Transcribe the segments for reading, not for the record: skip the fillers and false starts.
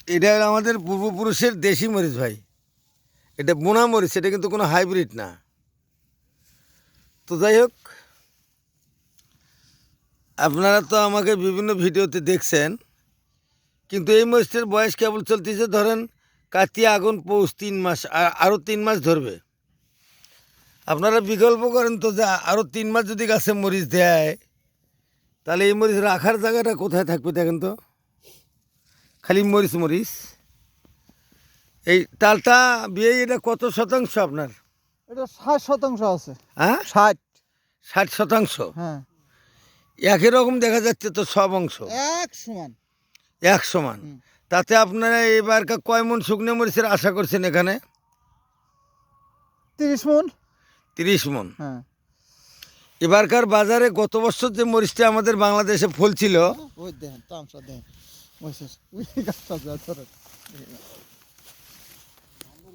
এটা আমাদের পূর্বপুরুষের দেশি মরিচ ভাই। এটা বোনা মরিচ, এটা কিন্তু কোনো হাইব্রিড না। তো যাই হোক, আপনারা তো আমাকে বিভিন্ন ভিডিওতে দেখছেন, কিন্তু এই মরিচটার বয়স কেবল চলতেছে ধরেন কার্তিক আগুন পৌষ 3 মাস, আরও 3 মাস ধরবে। আপনারা বিকল্প করেন তো যে আরও 3 মাস যদি গাছে মরিচ দেয়, তাহলে এই মরিচ রাখার জায়গাটা কোথায় থাকবে দেখেন তো, খালি মরিচ মরিচ। এই তালটা বিয়ে এটা কত শতাংশ আপনার? এটা 60% আছে। হ্যাঁ, 60। 60%। হ্যাঁ, একই রকম দেখা যাচ্ছে তো সব অংশ এক সমান। এক সমান। তাতে আপনারা এবারকার কয় মন শুকনো মরিচের আশা করছেন এখানে? 30 মন। 30 মন। হ্যাঁ, এবারকার বাজারে গত বছর যে মরিচটা আমাদের বাংলাদেশে ফলছিল, ওই দেখেন তামসা দেখেন মরিচের ওই গাছটা যা ধরেন।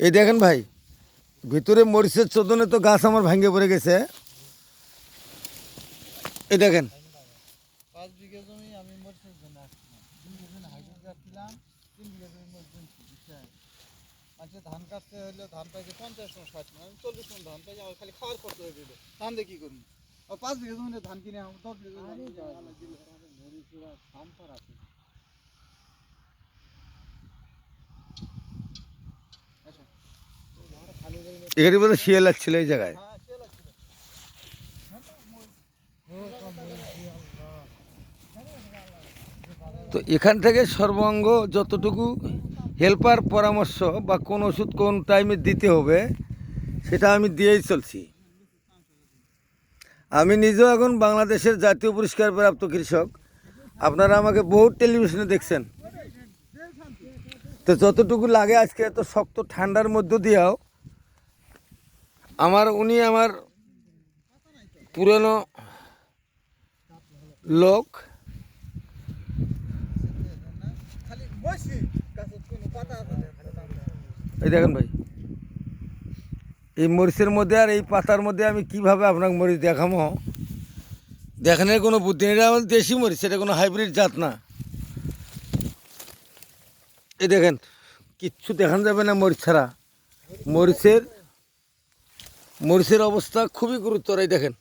এই দেখেন ভাই, ভিতরে মরিচের চোদনে তো গাছ আমার ভাঙে পড়ে গেছে। এই দেখেন, 5 বিঘা জমি আমি মরিচের জন্য আসছিলাম। 2 বিঘা জমি হাইব্রিড রাখছিলাম, 3 বিঘা জমি মরিচ বুঝছেন। আচ্ছা, ধান কাটতে হলে ধান পাইছে 50 মন 60 মন, আমি 40 মন ধান পাইছি, আমার খালি খাওয়ার খরচ হয়ে দিল। ধান দিয়ে কি করবো? 5 বিঘা জমিতে ধান কিনে আমার 10 বিঘা জমি মরিচের সাম্পার আছে। এখানে বলে শিয়াল লাগছিল এই জায়গায়। তো এখান থেকে সর্বাঙ্গ যতটুকু হেল্পার পরামর্শ বা কোন ওষুধ কোন টাইমে দিতে হবে, সেটা আমি দিয়েই চলছি। আমি নিজেও এখন বাংলাদেশের জাতীয় পুরস্কার প্রাপ্ত কৃষক। আপনারা আমাকে বহু টেলিভিশনে দেখছেন। তো যতটুকু লাগে আজকে এত শক্ত ঠান্ডার মধ্য দিয়েও উনি আমার পুরনো লোক। এই দেখেন ভাই, এই মরিচের মধ্যে আর এই পাতার মধ্যে আমি কিভাবে আপনাকে মরিচ দেখাবো, দেখানোর কোনো বুদ্ধি নেই। এটা আমাদের দেশি মরিচ, এটা কোনো হাইব্রিড জাত না। এই দেখেন, কিচ্ছু দেখানো যাবে না মরিচ ছাড়া। মরিচের অবস্থা খুবই গুরুতর। এই দেখেন,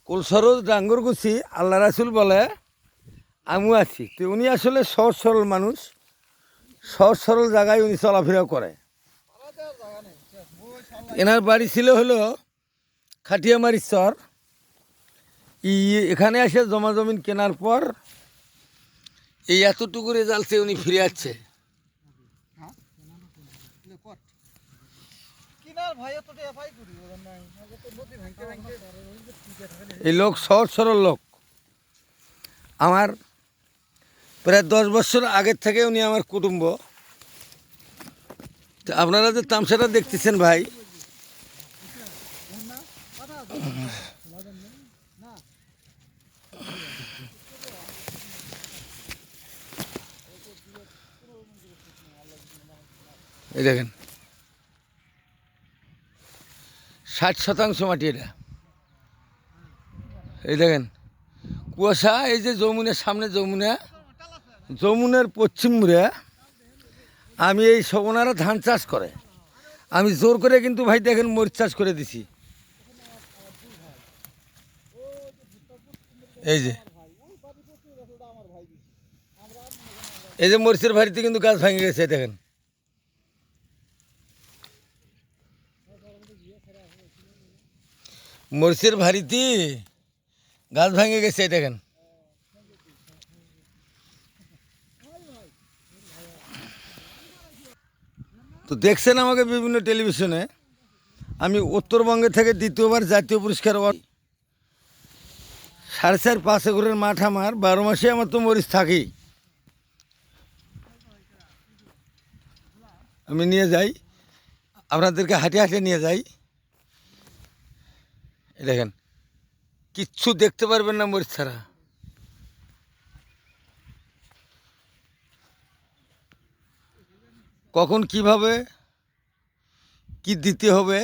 কুলসরোজ ডাঙ্গরগুছি আল্লাহ রাসুল বলে আমিও আছি। তো উনি আসলে সহজ সরল মানুষ, সহজ সরল জায়গায় উনি চলাফেরা করে। এনার বাড়ি ছিল হলো খাটিয়ামারি চর। এখানে এসে জমা জমিন কেনার পর এই এতটুকু রেজাল্টে উনি ফিরে আসছে। এই লোক সহজ সরল লোক। আমার প্রায় 10 বছর আগের থেকে উনি আমার কুটুম্ব। তো আপনারা যে তামসাটা দেখতেছেন ভাই, এই দেখেন 60% মাটি এটা। এই দেখেন কুয়াশা, এই যে যমুনের সামনে যমুনের পশ্চিম মুড়ে আমি এই ওনারা ধান চাষ করে, আমি জোর করে কিন্তু ভাই দেখেন মরিচ চাষ করে দিছি। এই যে মরিচের ভারিতে কিন্তু গাছ ভেঙে গেছে দেখেন। মরিচের ভারিতে গাছ ভেঙে গেছে দেখেন। তো দেখছেন আমাকে বিভিন্ন টেলিভিশনে, আমি উত্তরবঙ্গে থেকে দ্বিতীয়বার জাতীয় পুরস্কার 4.5-5 একরের মাঠ আমার, 12 মাসে আমার তো মরিচ থাকেই। আমি নিয়ে যাই, আপনাদেরকে হাঁটে হাঁটে নিয়ে যাই। দেখেন কিচ্ছু দেখতে পারবেন না মরিচ ছাড়া। কখন কিভাবে কি দিতে হবে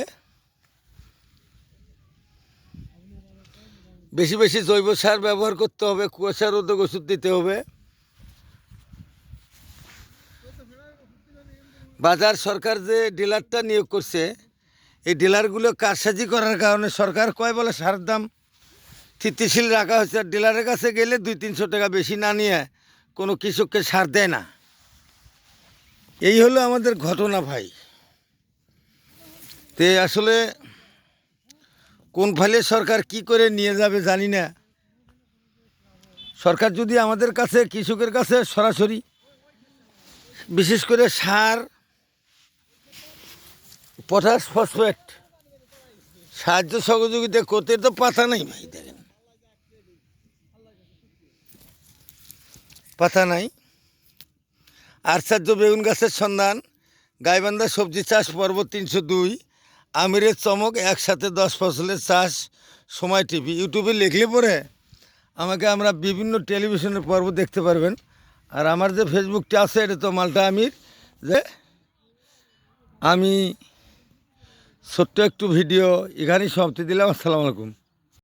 বেশি বেশি জৈব সার ব্যবহার করতে হবে, কুয়াশা রোধক ওষুধ দিতে হবে। বাজার সরকার যে ডিলারটা নিয়োগ করছে, এই ডিলারগুলো কারসাজি করার কারণে সরকার কয় বলে সারের দাম স্থিতিশীল রাখা হচ্ছে, আর ডিলারের কাছে গেলে 200-300 টাকা বেশি না নিয়ে কোনো কৃষককে সার দেয় না। এই হলো আমাদের ঘটনা ভাই। তে আসলে কোন ফালে সরকার কি করে নিয়ে যাবে জানি না। সরকার যদি আমাদের কাছে, কৃষকের কাছে সরাসরি বিশেষ করে সার, পটাশ, ফসফেট সাহায্য সহযোগিতা করতে, তো পাতা নাই ভাই, দেখেন পাতা নাই। আশ্চর্য বেগুন গাছের সন্ধান, গাইবান্ধা সবজি চাষ পর্ব 302, আমিরের চমক, একসাথে 10 ফসলের চাষ, সময় টিভি। ইউটিউবে লিখলে পরে আমরা বিভিন্ন টেলিভিশনের পর্ব দেখতে পারবেন। আর আমার যে ফেসবুকটা আছে, এটা তো মালটা আমির। যে আমি ছোট্ট একটু ভিডিও এখানেই সমাপ্তি দিলাম। আসসালামু আলাইকুম।